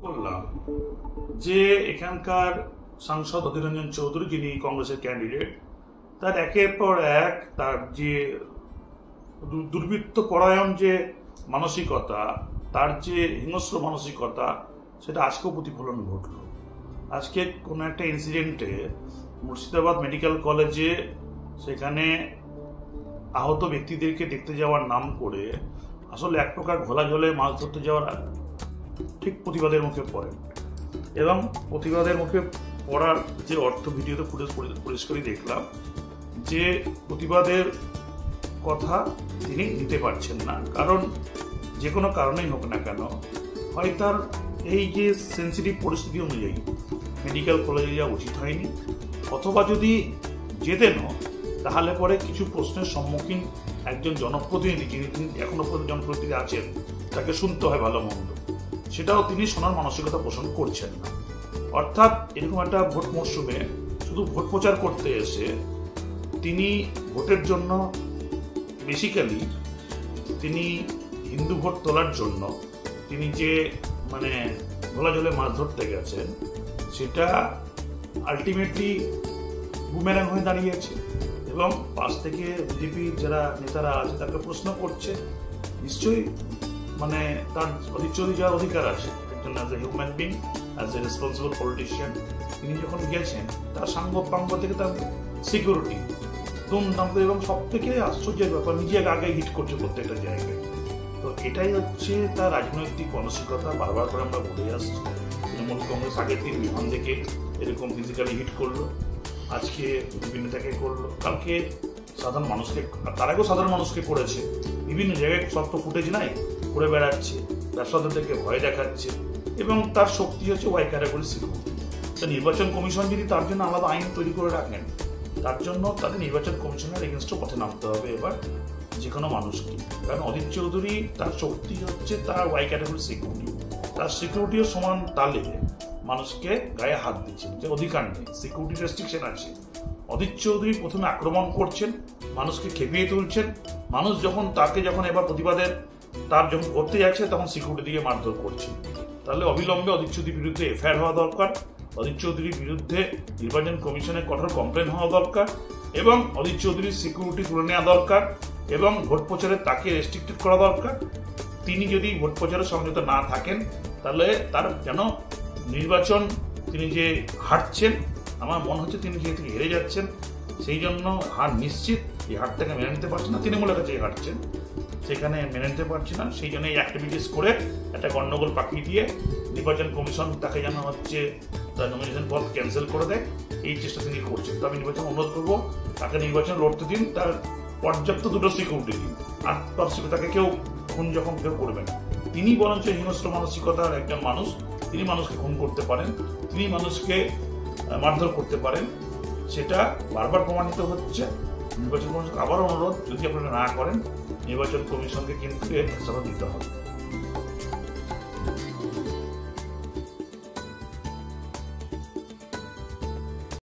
করলাম যে এখানকার সাংসদ অধীর রঞ্জন চৌধুরী, যিনি কংগ্রেসের ক্যান্ডিডেট, তার একের পর এক তার যে দুর্বৃত্ত পরায়ণ যে মানসিকতা, তার যে হিংস্র মানসিকতা, সেটা আজকেও প্রতিফলন ঘটল। আজকে কোনো একটা ইনসিডেন্টে মুর্শিদাবাদ মেডিকেল কলেজে সেখানে আহত ব্যক্তিদেরকে দেখতে যাওয়ার নাম করে আসলে এক প্রকার ঘোলা জলে মাছ ধরতে যাওয়ার ঠিক প্রতিবাদের মুখে পড়েন। এবং প্রতিবাদের মুখে পড়ার যে অর্থ ভিডিওতে ফুটেজ পরিষ্কারই দেখলাম যে প্রতিবাদের কথা তিনি নিতে পারছেন না, কারণ যে কোনো কারণেই হোক না কেন, হয় তার এই যে সেন্সিটিভ পরিস্থিতি অনুযায়ী মেডিকেল কলেজে যাওয়া উচিত হয়নি, অথবা যদি যেতেনও তাহলে পরে কিছু প্রশ্নের সম্মুখীন একজন জনপ্রতিনিধি, যিনি এখনো পর্যন্ত জনপ্রতিনিধি আছেন, তাকে শুনতে হয় ভালো মন্দ, সেটাও তিনি শোনার মানসিকতা পোষণ করছেন না। অর্থাৎ এরকম একটা ভোট মরশুমে শুধু ভোট প্রচার করতে এসে তিনি ভোটের জন্য বেসিক্যালি তিনি হিন্দু ভোট তোলার জন্য তিনি যে ঘোলা জলে মাছ ধরতে গেছেন, সেটা আলটিমেটলি বুমেরাং হয়ে দাঁড়িয়েছে। এবং পাশ থেকে বিজেপির যারা নেতারা আছে তাকে প্রশ্ন করছে, নিশ্চয়ই তার অধীর চৌধুরী যাওয়ার অধিকার আছে, একজন as a human being, as a responsible politician. তিনি যখন গেছেন তার সাঙ্গ পাঙ্গ থেকে তার সিকিউরিটি দুমদাম, এবং সব থেকে আশ্চর্যের ব্যাপার নিজে আগে হিট করছে প্রত্যেকটা জায়গায়। তো এটাই হচ্ছে তার রাজনৈতিক মানসিকতা। বারবার করে আমরা বলে আসছি, তৃণমূল কংগ্রেস আগের দিন বিমান থেকে এরকম ফিজিক্যালি হিট করলো, আজকে বিভিন্ন জায়গায় করলো, কালকে সাধারণ মানুষকে, তার আগেও সাধারণ মানুষকে করেছে, বিভিন্ন জায়গায় সব তো ফুটেজ নাই, করে বেড়াচ্ছে, ব্যবসাদারদেরকে ভয় দেখাচ্ছে, এবং তার শক্তি হচ্ছে ওয়াই ক্যাটাগরি সিকিউরিটি। তো নির্বাচন কমিশন যদি তার জন্য আলাদা আইন তৈরি করে রাখেন, তার জন্য তাদের নির্বাচন কমিশনের এগেনস্টে পথে নামতে হবে এবার যে কোনো মানুষকে। কারণ অধীর চৌধুরী তার শক্তি হচ্ছে তার ওয়াই ক্যাটাগরি সিকিউরিটি, তার সিকিউরিটিও সমান তালে মানুষকে গায়ে হাত দিচ্ছেন, যে অধিকার নেই, সিকিউরিটি রেস্ট্রিকশন আছে। অধীর চৌধুরী প্রথমে আক্রমণ করছেন, মানুষকে খেপিয়ে তুলছেন, মানুষ যখন এবার প্রতিবাদের তার যখন করতে যাচ্ছে তখন সিকিউরিটি দিয়ে মারধর করছে। তাহলে অবিলম্বে অধীর চৌধুরীর বিরুদ্ধে এফআইআর হওয়া দরকার, অধীর চৌধুরীর বিরুদ্ধে নির্বাচন কমিশনের কঠোর কমপ্লেন হওয়া দরকার, এবং অধীর চৌধুরীর সিকিউরিটি তুলে নেওয়া দরকার, এবং ভোট প্রচারে তাকে রেস্ট্রিক্টেড করা দরকার। তিনি যদি ভোট প্রচারে সংযত না থাকেন, তাহলে তার যেন নির্বাচন তিনি যে হারছেন, আমার মনে হচ্ছে তিনি যেহেতু হেরে যাচ্ছেন, সেই জন্য হার নিশ্চিত, এই হারটাকে মেনে নিতে পারছেন না, তৃণমূলের কাছে হারছেন, সেখানে মেনে নিতে পারছে না, সেই জন্য এই অ্যাক্টিভিটিস করে একটা গন্ডগোল পাকিয়ে দিয়ে নির্বাচন কমিশন তাকে যেন তার নমিনেশন পদ ক্যান্সেল করে দেয়, এই চেষ্টা তিনি করছেন। তো আমি নির্বাচন অনুরোধ করবো, তাকে নির্বাচন লড়তে দিন, তার পর্যাপ্ত দুটো সিকিউরিটি দিন, আর তাকে কেউ খুন যখন কেউ করবেন। তিনি বরঞ্চ হিংস্র মানসিকতার একজন মানুষ, তিনি মানুষকে খুন করতে পারেন, তিনি মানুষকে মারধর করতে পারেন, সেটা বারবার প্রমাণিত হচ্ছে। নির্বাচন কমিশনকে আবারও অনুরোধ, যদি আপনারা না করেন, নির্বাচন কমিশনকে কিন্তু এর ফেসলা দিতে হবে।